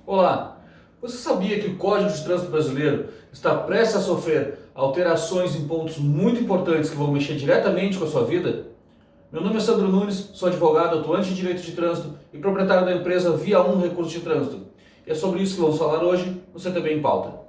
Olá, você sabia que o Código de Trânsito Brasileiro está prestes a sofrer alterações em pontos muito importantes que vão mexer diretamente com a sua vida? Meu nome é Sandro Nunes, sou advogado, atuante em Direito de Trânsito e proprietário da empresa Via 1 Recursos de Trânsito. E é sobre isso que vamos falar hoje no CTB em Pauta.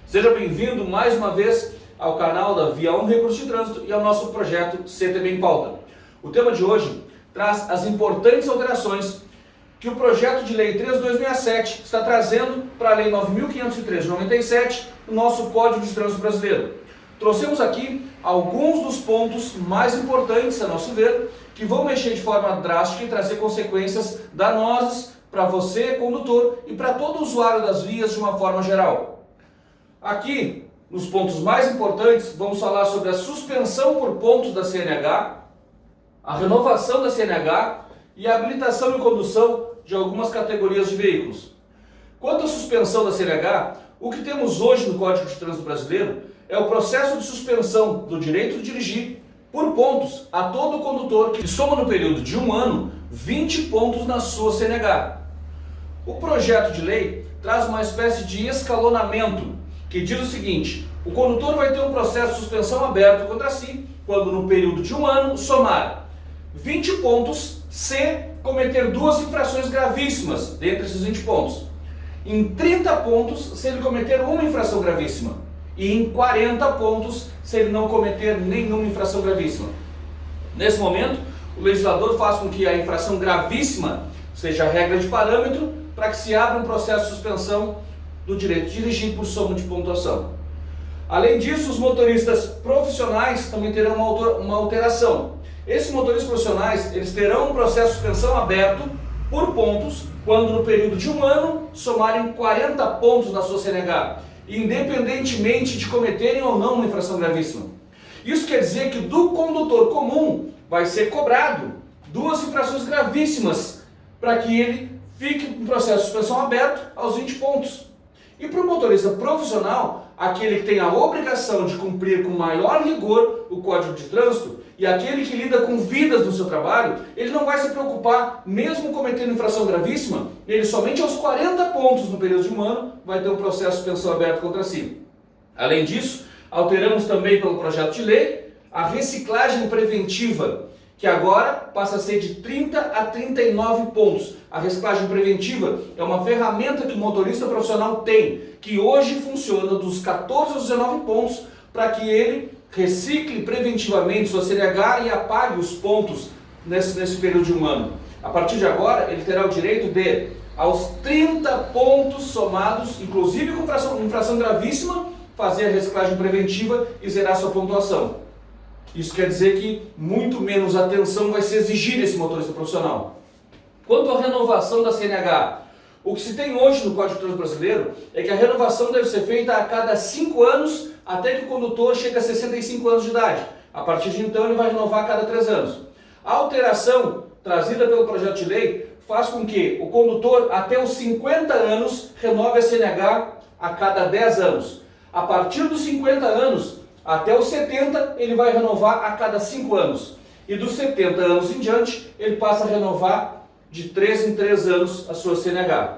Seja bem-vindo mais uma vez ao canal da Via 1 Recursos de Trânsito e ao nosso projeto CTB em Pauta. O tema de hoje traz as importantes alterações que o projeto de lei 3267 está trazendo para a lei 9.503 de 97, o nosso Código de Trânsito Brasileiro. Trouxemos aqui alguns dos pontos mais importantes, a nosso ver, que vão mexer de forma drástica e trazer consequências danosas para você, condutor, e para todo usuário das vias de uma forma geral. Aqui, nos pontos mais importantes, vamos falar sobre a suspensão por pontos da CNH, a renovação da CNH e a habilitação e condução de algumas categorias de veículos. Quanto à suspensão da CNH, o que temos hoje no Código de Trânsito Brasileiro é o processo de suspensão do direito de dirigir por pontos a todo condutor que soma no período de um ano 20 pontos na sua CNH. O projeto de lei traz uma espécie de escalonamento que diz o seguinte: o condutor vai ter um processo de suspensão aberto contra si quando no período de um ano somar 20 pontos se cometer duas infrações gravíssimas dentre esses 20 pontos, em 30 pontos se ele cometer uma infração gravíssima e em 40 pontos se ele não cometer nenhuma infração gravíssima. Nesse momento, o legislador faz com que a infração gravíssima seja a regra de parâmetro para que se abra um processo de suspensão do direito de dirigir por soma de pontuação. Além disso, os motoristas profissionais também terão uma alteração. Esses motoristas profissionais, eles terão um processo de suspensão aberto por pontos quando no período de um ano somarem 40 pontos na sua CNH, independentemente de cometerem ou não uma infração gravíssima. Isso quer dizer que do condutor comum vai ser cobrado duas infrações gravíssimas para que ele fique em processo de suspensão aberto aos 20 pontos. E para o motorista profissional, aquele que tem a obrigação de cumprir com maior rigor o Código de Trânsito e aquele que lida com vidas no seu trabalho, ele não vai se preocupar, mesmo cometendo infração gravíssima, ele somente aos 40 pontos no período de um ano vai ter um processo de suspensão aberto contra si. Além disso, alteramos também pelo projeto de lei a reciclagem preventiva, que agora passa a ser de 30 a 39 pontos. A reciclagem preventiva é uma ferramenta que o motorista profissional tem, que hoje funciona dos 14 aos 19 pontos, para que ele recicle preventivamente sua CNH e apague os pontos nesse período de um ano. A partir de agora, ele terá o direito de, aos 30 pontos somados, inclusive com infração gravíssima, fazer a reciclagem preventiva e zerar sua pontuação. Isso quer dizer que muito menos atenção vai se exigir desse motorista profissional. Quanto à renovação da CNH, o que se tem hoje no Código de Trânsito Brasileiro é que a renovação deve ser feita a cada 5 anos até que o condutor chegue a 65 anos de idade. A partir de então ele vai renovar a cada 3 anos. A alteração trazida pelo projeto de lei faz com que o condutor até os 50 anos renove a CNH a cada 10 anos. A partir dos 50 anos até os 70, ele vai renovar a cada 5 anos. E dos 70 anos em diante, ele passa a renovar de 3 em 3 anos a sua CNH.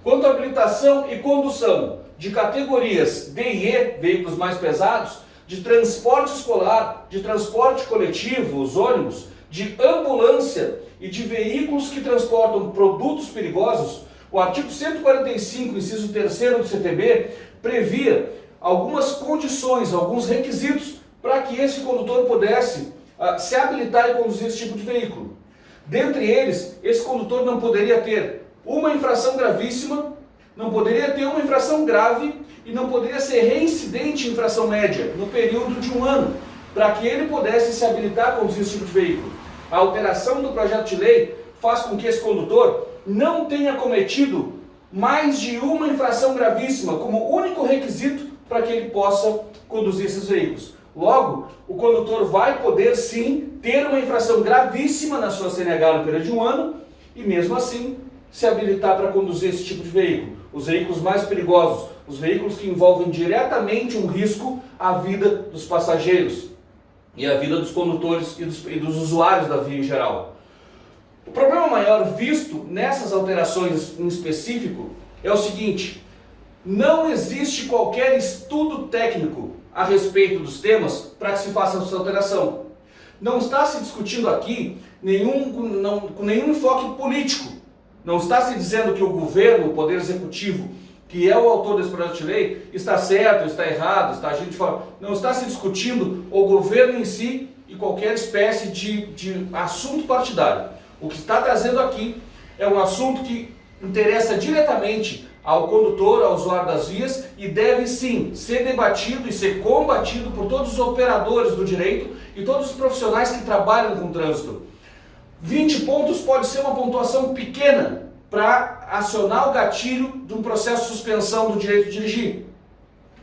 Quanto à habilitação e condução de categorias D e E, veículos mais pesados, de transporte escolar, de transporte coletivo, os ônibus, de ambulância e de veículos que transportam produtos perigosos, o artigo 145, inciso 3º do CTB, previa algumas condições, alguns requisitos para que esse condutor pudesse se habilitar e conduzir esse tipo de veículo. Dentre eles, esse condutor não poderia ter uma infração gravíssima, não poderia ter uma infração grave e não poderia ser reincidente em infração média no período de um ano, para que ele pudesse se habilitar a conduzir esse tipo de veículo. A alteração do projeto de lei faz com que esse condutor não tenha cometido mais de uma infração gravíssima como único requisito para que ele possa conduzir esses veículos. Logo, o condutor vai poder sim ter uma infração gravíssima na sua CNH no período de um ano e mesmo assim se habilitar para conduzir esse tipo de veículo. Os veículos mais perigosos, os veículos que envolvem diretamente um risco à vida dos passageiros e à vida dos condutores e dos usuários da via em geral. O problema maior visto nessas alterações em específico é o seguinte: não existe qualquer estudo técnico a respeito dos temas para que se faça essa alteração. Não está se discutindo aqui com nenhum enfoque político. Não está se dizendo que o governo, o Poder Executivo, que é o autor desse projeto de lei, está certo, está errado, está agindo de forma... Não está se discutindo o governo em si e qualquer espécie de assunto partidário. O que está trazendo aqui é um assunto que interessa diretamente ao condutor, ao usuário das vias, e deve sim ser debatido e ser combatido por todos os operadores do direito e todos os profissionais que trabalham com o trânsito. 20 pontos pode ser uma pontuação pequena para acionar o gatilho de um processo de suspensão do direito de dirigir.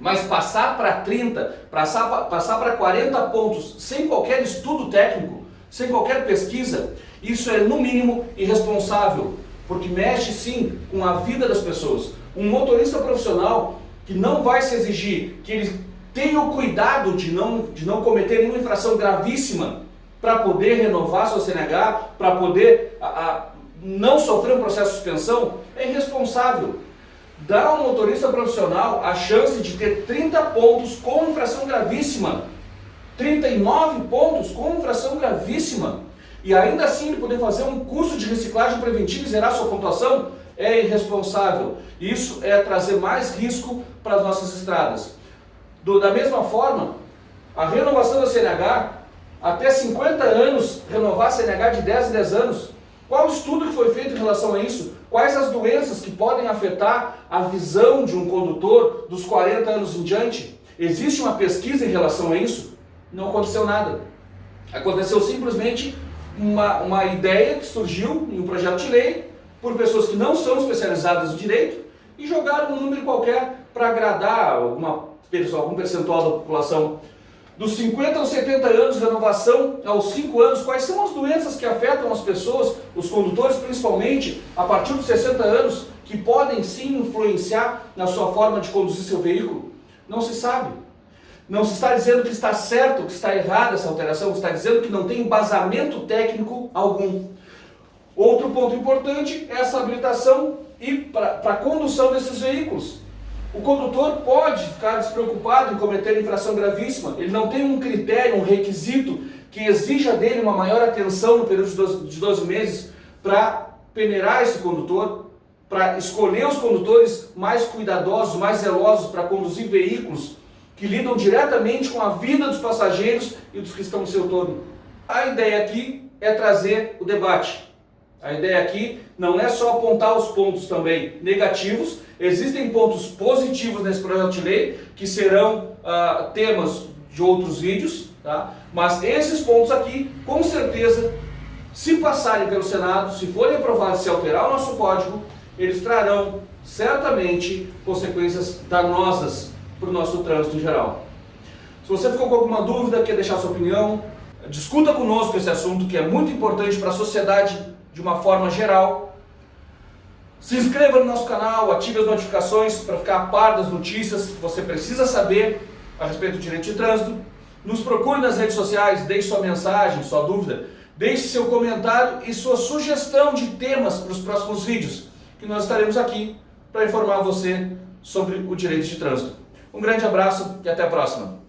Mas passar para 30, passar para 40 pontos sem qualquer estudo técnico, sem qualquer pesquisa, isso é no mínimo irresponsável, porque mexe sim com a vida das pessoas. Um motorista profissional que não vai se exigir que ele tenha o cuidado de não cometer nenhuma infração gravíssima para poder renovar sua CNH, para poder não sofrer um processo de suspensão, é irresponsável. Dá ao motorista profissional a chance de ter 30 pontos com infração gravíssima, 39 pontos com infração gravíssima, e ainda assim ele poder fazer um curso de reciclagem preventiva e zerar sua pontuação, é irresponsável. Isso é trazer mais risco para as nossas estradas. Da mesma forma, a renovação da CNH, até 50 anos, renovar a CNH de 10 em 10 anos, qual o estudo que foi feito em relação a isso? Quais as doenças que podem afetar a visão de um condutor dos 40 anos em diante? Existe uma pesquisa em relação a isso? Não aconteceu nada. Aconteceu simplesmente uma ideia que surgiu em um projeto de lei por pessoas que não são especializadas em direito e jogaram um número qualquer para agradar algum percentual da população. Dos 50 aos 70 anos, renovação aos 5 anos, quais são as doenças que afetam as pessoas, os condutores principalmente, a partir dos 60 anos, que podem sim influenciar na sua forma de conduzir seu veículo? Não se sabe. Não se está dizendo que está certo, que está errada essa alteração, está dizendo que não tem embasamento técnico algum. Outro ponto importante é essa habilitação e para a condução desses veículos. O condutor pode ficar despreocupado em cometer infração gravíssima, ele não tem um critério, um requisito que exija dele uma maior atenção no período de 12 meses para peneirar esse condutor, para escolher os condutores mais cuidadosos, mais zelosos para conduzir veículos que lidam diretamente com a vida dos passageiros e dos que estão no seu entorno. A ideia aqui é trazer o debate. A ideia aqui não é só apontar os pontos também negativos, existem pontos positivos nesse projeto de lei, que serão temas de outros vídeos, tá? Mas esses pontos aqui, com certeza, se passarem pelo Senado, se forem aprovados, se alterar o nosso código, eles trarão certamente consequências danosas para o nosso trânsito em geral. Se você ficou com alguma dúvida, quer deixar sua opinião, discuta conosco esse assunto que é muito importante para a sociedade de uma forma geral. Se inscreva no nosso canal, ative as notificações para ficar a par das notícias que você precisa saber a respeito do direito de trânsito. Nos procure nas redes sociais, deixe sua mensagem, sua dúvida, deixe seu comentário e sua sugestão de temas para os próximos vídeos, que nós estaremos aqui para informar você sobre o direito de trânsito. Um grande abraço e até a próxima!